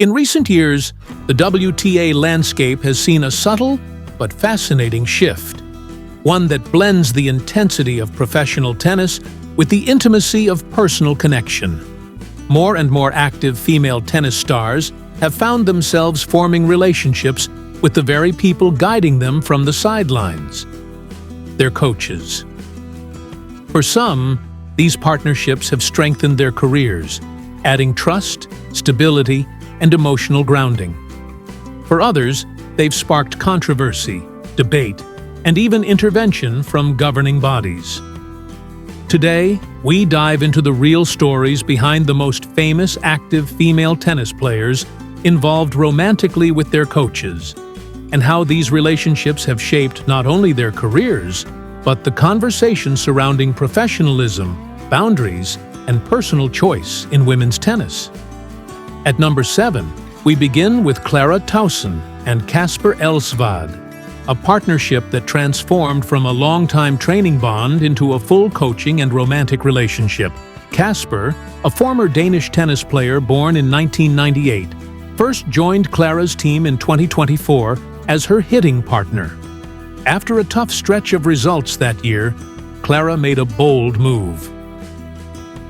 In recent years, the WTA landscape has seen a subtle but fascinating shift, one that blends the intensity of professional tennis with the intimacy of personal connection. More and more active female tennis stars have found themselves forming relationships with the very people guiding them from the sidelines, their coaches. For some, these partnerships have strengthened their careers, adding trust, stability, and emotional grounding. For others, they've sparked controversy, debate, and even intervention from governing bodies. Today, we dive into the real stories behind the most famous active female tennis players involved romantically with their coaches, and how these relationships have shaped not only their careers, but the conversation surrounding professionalism, boundaries, and personal choice in women's tennis. At number 7, we begin with Clara Tauson and Kasper Elsvad, a partnership that transformed from a long-time training bond into a full coaching and romantic relationship. Kasper, a former Danish tennis player born in 1998, first joined Clara's team in 2024 as her hitting partner. After a tough stretch of results that year, Clara made a bold move.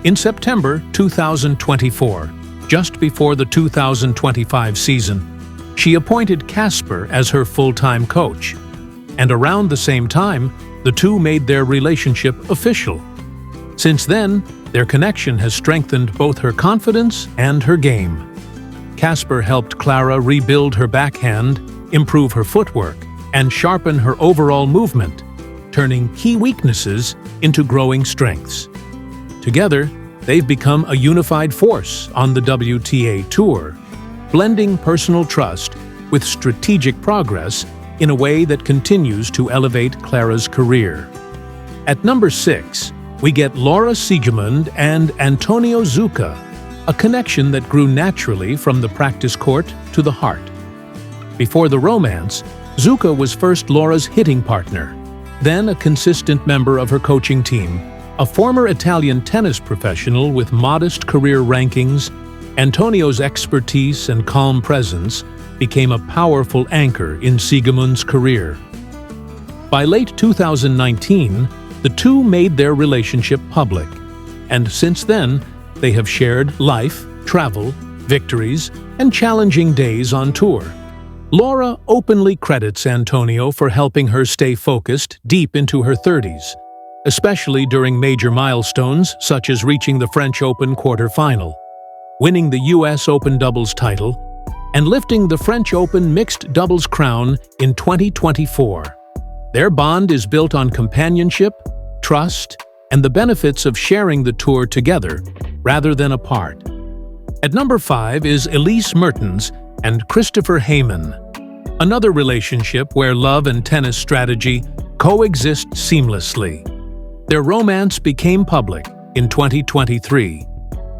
In September 2024, just before the 2025 season, she appointed Kasper as her full-time coach, and around the same time, the two made their relationship official. Since then, their connection has strengthened both her confidence and her game. Kasper helped Clara rebuild her backhand, improve her footwork, and sharpen her overall movement, turning key weaknesses into growing strengths. Together, they've become a unified force on the WTA Tour, blending personal trust with strategic progress in a way that continues to elevate Clara's career. At number 6, we get Laura Siegemund and Antonio Zucca, a connection that grew naturally from the practice court to the heart. Before the romance, Zucca was first Laura's hitting partner, then a consistent member of her coaching team. A former Italian tennis professional with modest career rankings, Antonio's expertise and calm presence became a powerful anchor in Siegemund's career. By late 2019, the two made their relationship public, and since then, they have shared life, travel, victories, and challenging days on tour. Laura openly credits Antonio for helping her stay focused deep into her 30s, especially during major milestones such as reaching the French Open quarter-final, winning the US Open doubles title, and lifting the French Open mixed doubles crown in 2024. Their bond is built on companionship, trust, and the benefits of sharing the tour together rather than apart. At number 5 is Elise Mertens and Christopher Heyman, another relationship where love and tennis strategy coexist seamlessly. Their romance became public in 2023,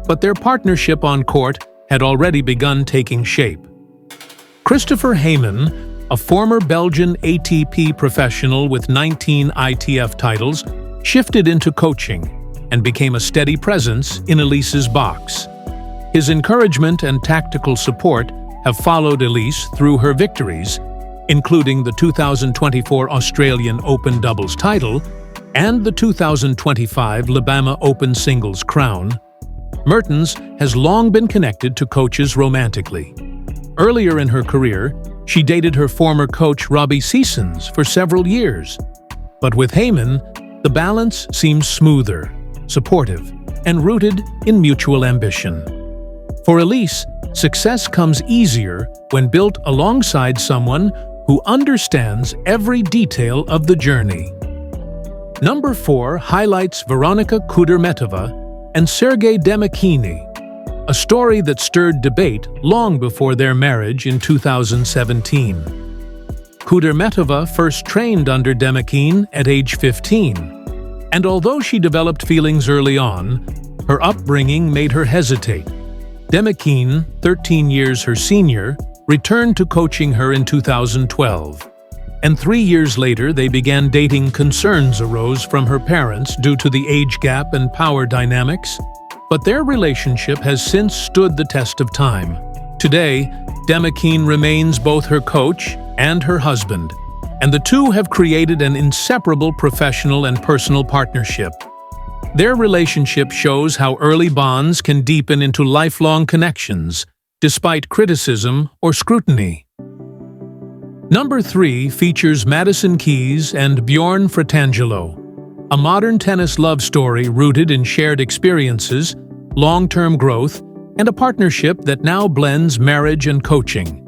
but their partnership on court had already begun taking shape. Christopher Heyman, a former Belgian ATP professional with 19 ITF titles, shifted into coaching and became a steady presence in Elise's box. His encouragement and tactical support have followed Elise through her victories, including the 2024 Australian Open doubles title and the 2025 Alabama Open singles crown. Mertens has long been connected to coaches romantically. Earlier in her career, she dated her former coach Robbie Seasons for several years. But with Heyman, the balance seems smoother, supportive, and rooted in mutual ambition. For Elise, success comes easier when built alongside someone who understands every detail of the journey. Number 4 highlights Veronika Kudermetova and Sergei Demekhine, a story that stirred debate long before their marriage in 2017. Kudermetova first trained under Demekhine at age 15, and although she developed feelings early on, her upbringing made her hesitate. Demekhine, 13 years her senior, returned to coaching her in 2012. And 3 years later, they began dating. Concerns arose from her parents due to the age gap and power dynamics, but their relationship has since stood the test of time. Today, Demekhine remains both her coach and her husband, and the two have created an inseparable professional and personal partnership. Their relationship shows how early bonds can deepen into lifelong connections, despite criticism or scrutiny. Number 3 features Madison and Bjorn Fratangelo, a modern tennis love story rooted in shared experiences, long-term growth, and a partnership that now blends marriage and coaching.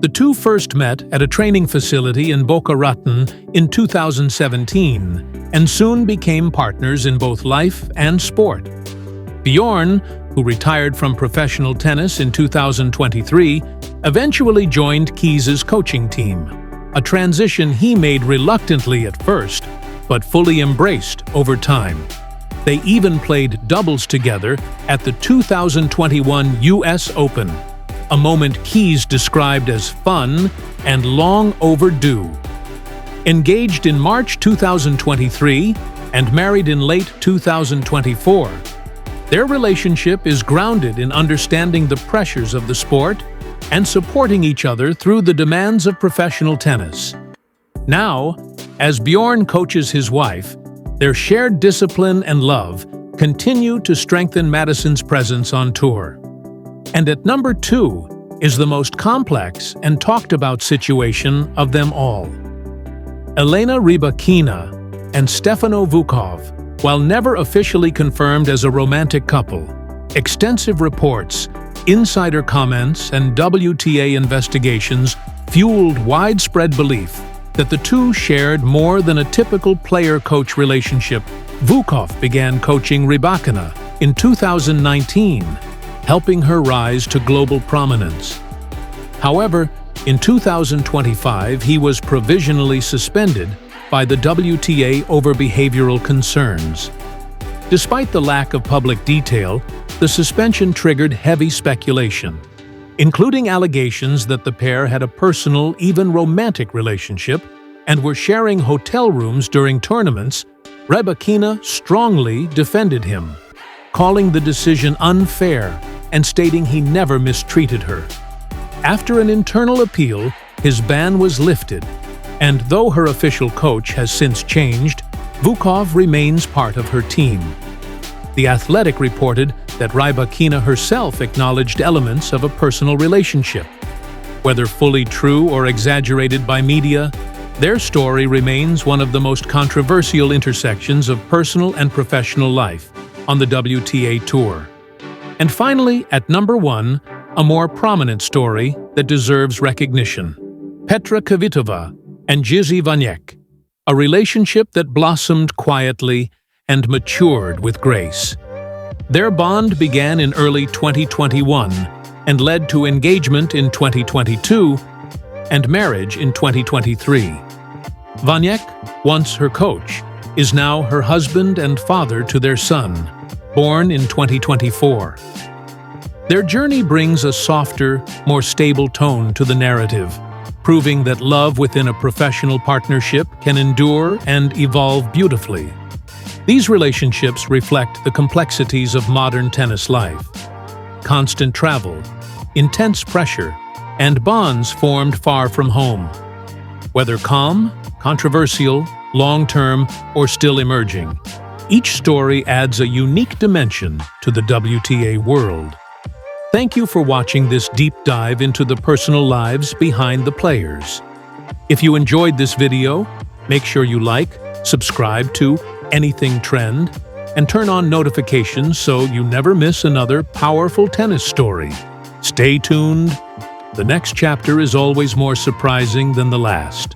The two first met at a training facility in Boca Raton in 2017 and soon became partners in both life and sport. Bjorn, who retired from professional tennis in 2023, eventually joined Keys' coaching team, a transition he made reluctantly at first, but fully embraced over time. They even played doubles together at the 2021 US Open, a moment Keys described as fun and long overdue. Engaged in March 2023 and married in late 2024, their relationship is grounded in understanding the pressures of the sport and supporting each other through the demands of professional tennis. Now, as Bjorn coaches his wife, their shared discipline and love continue to strengthen Madison's presence on tour. And at number 2 is the most complex and talked about situation of them all. Elena Rybakina and Stefano Vukov, while never officially confirmed as a romantic couple, extensive reports, insider comments, and WTA investigations fueled widespread belief that the two shared more than a typical player-coach relationship. Vukov began coaching Rybakina in 2019, helping her rise to global prominence. However, in 2025, he was provisionally suspended by the WTA over behavioral concerns. Despite the lack of public detail, the suspension triggered heavy speculation, including allegations that the pair had a personal, even romantic relationship and were sharing hotel rooms during tournaments. Rybakina strongly defended him, calling the decision unfair and stating he never mistreated her. After an internal appeal, his ban was lifted, and though her official coach has since changed, Vukov remains part of her team. The Athletic reported that Rybakina herself acknowledged elements of a personal relationship. Whether fully true or exaggerated by media, their story remains one of the most controversial intersections of personal and professional life on the WTA Tour. And finally, at number 1, a more prominent story that deserves recognition. Petra Kvitová and Jiří Vaněk, a relationship that blossomed quietly and matured with grace. Their bond began in early 2021 and led to engagement in 2022 and marriage in 2023. Vaněk, once her coach, is now her husband and father to their son, born in 2024. Their journey brings a softer, more stable tone to the narrative, proving that love within a professional partnership can endure and evolve beautifully. These relationships reflect the complexities of modern tennis life. Constant travel, intense pressure, and bonds formed far from home. Whether calm, controversial, long-term, or still emerging, each story adds a unique dimension to the WTA world. Thank you for watching this deep dive into the personal lives behind the players. If you enjoyed this video, make sure you like, subscribe to Anything Trend, and turn on notifications so you never miss another powerful tennis story. Stay tuned. The next chapter is always more surprising than the last.